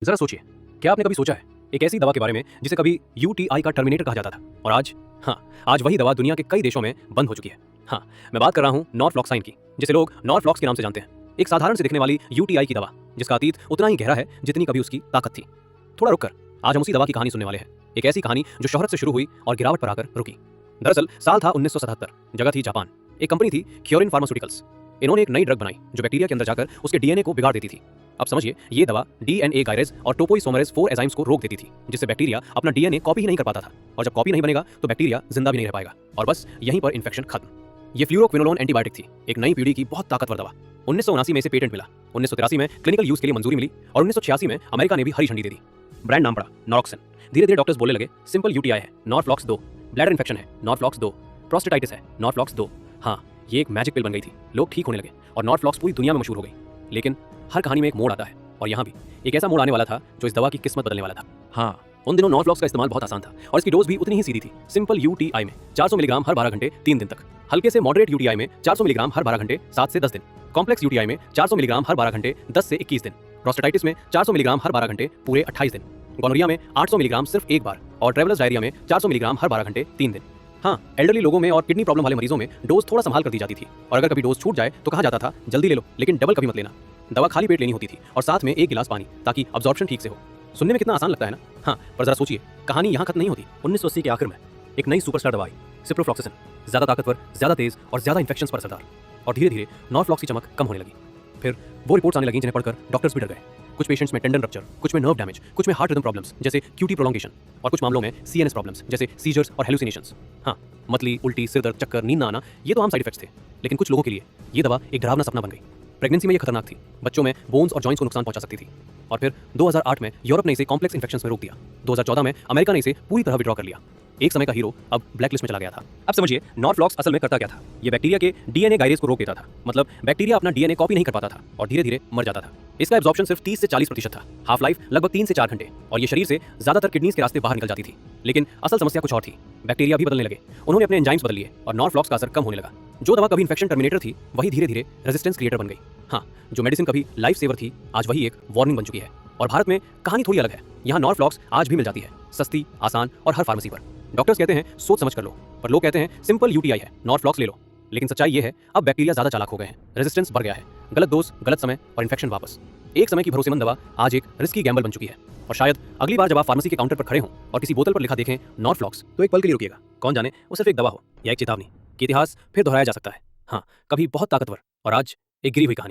जरा सोचिए, क्या आपने कभी सोचा है एक ऐसी दवा के बारे में जिसे कभी यूटीआई का टर्मिनेटर कहा जाता था और आज वही दवा दुनिया के कई देशों में बंद हो चुकी है। मैं बात कर रहा हूं नॉरफ्लॉक्साइन की, जिसे लोग नॉरफ्लॉक्स के नाम से जानते हैं। एक साधारण से दिखने वाली यूटीआई की दवा जिसका अतीत उतना ही गहरा है जितनी कभी उसकी ताकत थी। थोड़ा रुककर आज हम उसी दवा की कहानी सुनने वाले हैं। एक ऐसी कहानी जो शोहरत से शुरू हुई और गिरावट पर आकर रुकी। दरअसल साल था 1977, जगह थी जापान। एक कंपनी थी क्योरिन फार्मास्यूटिकल्स। इन्होंने एक नई ड्रग बनाई जो बैक्टीरिया के अंदर जाकर उसके डीएनए को बिगाड़ देती थी। अब समझिए, ये दवा डीएनए गायरेज और टोपोइसोमरेज 4 एंजाइम्स को रोक देती थी, जिससे बैक्टीरिया अपना डीएनए कॉपी ही नहीं कर पाता था। और जब कॉपी नहीं बनेगा तो बैक्टीरिया जिंदा भी नहीं रह पाएगा और बस यहीं पर इन्फेक्शन खत्म। ये फ्लूरोक्विनोलोन एंटीबायोटिक थी, एक नई पीढ़ी की बहुत ताकतवर दवा। 1979 में इसे पेटेंट मिला, 1983 में क्लिनिकल यूज के लिए मंजूरी मिली और 1986 में अमेरिका ने भी हरी झंडी दे दी। ब्रांड नाम पड़ा नॉरोक्सिन। धीरे धीरे डॉक्टर्स बोलने लगे, सिंपल यूटीआई है, नॉरफ्लॉक्स 2, ब्लैडर इन्फेक्शन है, नॉरफ्लॉक्स 2, प्रोस्टेटाइटिस है, नॉरफ्लॉक्स 2। ये एक मैजिक पिल बन गई थी, लोग ठीक होने लगे और नॉरफ्लॉक्स पूरी दुनिया में मशहूर हो गई। लेकिन हर कहानी में एक मोड़ आता है और यहाँ भी एक ऐसा मोड़ आने वाला था जो इस दवा की किस्मत बदलने वाला था। उन दिनों नॉरफ्लॉक्स का इस्तेमाल बहुत आसान था और इसकी डोज भी उतनी ही सीधी थी। सिंपल यूटीआई में 400 मिलीग्राम हर 12 घंटे 3 दिन तक, हल्के से मॉडरेट यूटीआई में 400 मिलीग्राम हर 12 घंटे 7 से 10 दिन, कॉम्प्लेक्स यूटीआई में 400 मिलीग्राम हर 12 घंटे 10 से 21 दिन, प्रोस्टेटाइटिस में 400 मिलीग्राम हर 12 घंटे पूरे 28 दिन, गोनोरिया में 800 मिलीग्राम सिर्फ एक बार और ट्रेवलर्स डायरिया में 400 मिलीग्राम हर 12 घंटे 3 दिन। एल्डरली लोगों में और किडनी प्रॉब्लम वाले मरीजों में डोज थोड़ा संभाल कर दी जाती थी और अगर कभी डोज छूट जाए तो कहा जाता था जल्दी ले लो, लेकिन डबल कभी मत लेना। दवा खाली पेट लेनी होती थी और साथ में एक गिलास पानी, ताकि अब्जॉर्प्शन ठीक से हो। सुनने में कितना आसान लगता है ना। पर जरा सोचिए, कहानी यहाँ खत्म नहीं होती। 1980 के आखिर में एक नई सुपरस्टार दवा आई, सिप्रोफ्लॉक्सासिन। ज्यादा ताकतवर, ज्यादा तेज और ज्यादा इन्फेक्शंस पर असरदार। और धीरे धीरे नॉरफ्लॉक्स की चमक कम होने लगी। फिर वो रिपोर्ट्स आने लगी जिन्हें पढ़कर डॉक्टर्स भी डर गए। कुछ पेशेंट्स में टेंडन रप्चर, कुछ में नर्व डैमेज, कुछ में हार्ट रिदम प्रॉब्लम्स जैसे क्यूटी प्रोलॉन्गेशन और कुछ मामलों में सीएनएस प्रॉब्लम्स जैसे सीजर्स और हेलुसिनेशंस। मतली, उल्टी, सिर दर्द, चक्कर, नींद न आना, ये तो आम साइड इफेक्ट्स थे। लेकिन कुछ लोगों के लिए ये दवा एक डरावना सपना बन गई। प्रेगनेंसी में ये खतरनाक थी, बच्चों में बोन्स और जॉइंट्स को नुकसान पहुंचा सकती थी। और फिर 2008 में यूरोप ने इसे कॉम्प्लेक्स इन्फेक्शंस में रोक दिया। 2014 में अमेरिका ने इसे पूरी तरह विड्रॉ कर लिया। एक समय का हीरो अब ब्लैक लिस्ट में चला गया था। अब समझिए, नॉरफ्लॉक्स असल में करता क्या था। ये बैक्टीरिया के डीएनए गायरेज को रोक देता था, मतलब बैक्टीरिया अपना डीएनए कॉपी नहीं कर पाता था और धीरे धीरे मर जाता था। इसका एब्जॉर्प्शन सिर्फ 30 से 40% था, हाफ लाइफ लगभग 3 से 4 घंटे और ये शरीर से ज्यादातर किडनीज के रास्ते बाहर निकल जाती थी। लेकिन असल समस्या कुछ और थी। बैक्टीरिया भी बदलने लगे, उन्होंने अपने एंजाइम्स बदल लिए और नॉरफ्लॉक्स का असर कम होने लगा। जो दवा कभी इन्फेक्शन टर्मिनेटर थी, वही धीरे धीरे रेजिस्टेंस क्रिएटर बन गई। जो मेडिसिन कभी लाइफ सेवर थी, आज वही एक वार्निंग बन चुकी है। और भारत में कहानी थोड़ी अलग है। यहाँ नॉरफ्लॉक्स आज भी मिल जाती है, सस्ती, आसान और हर फार्मेसी पर। डॉक्टर्स कहते हैं सोच समझ कर लो, पर लोग कहते हैं सिंपल यूटीआई है, नॉरफ्लॉक्स ले लो। लेकिन सच्चाई ये है, अब बैक्टीरिया ज्यादा चालाक हो गए हैं, रेजिस्टेंस बढ़ गया है, गलत डोज, गलत समय और इन्फेक्शन वापस। एक समय की भरोसेमंद दवा आज एक रिस्की गैम्बल बन चुकी है। और शायद अगली बार जब आप फार्मेसी के काउंटर पर खड़े हों और किसी बोतल पर लिखा देखें नॉरफ्लॉक्स, तो एक पल के लिए रुकिएगा। कौन जाने वो सिर्फ एक दवा हो या एक चेतावनी कि इतिहास फिर दोहराया जा सकता है। कभी बहुत ताकतवर और आज एक गिरी हुई कहानी।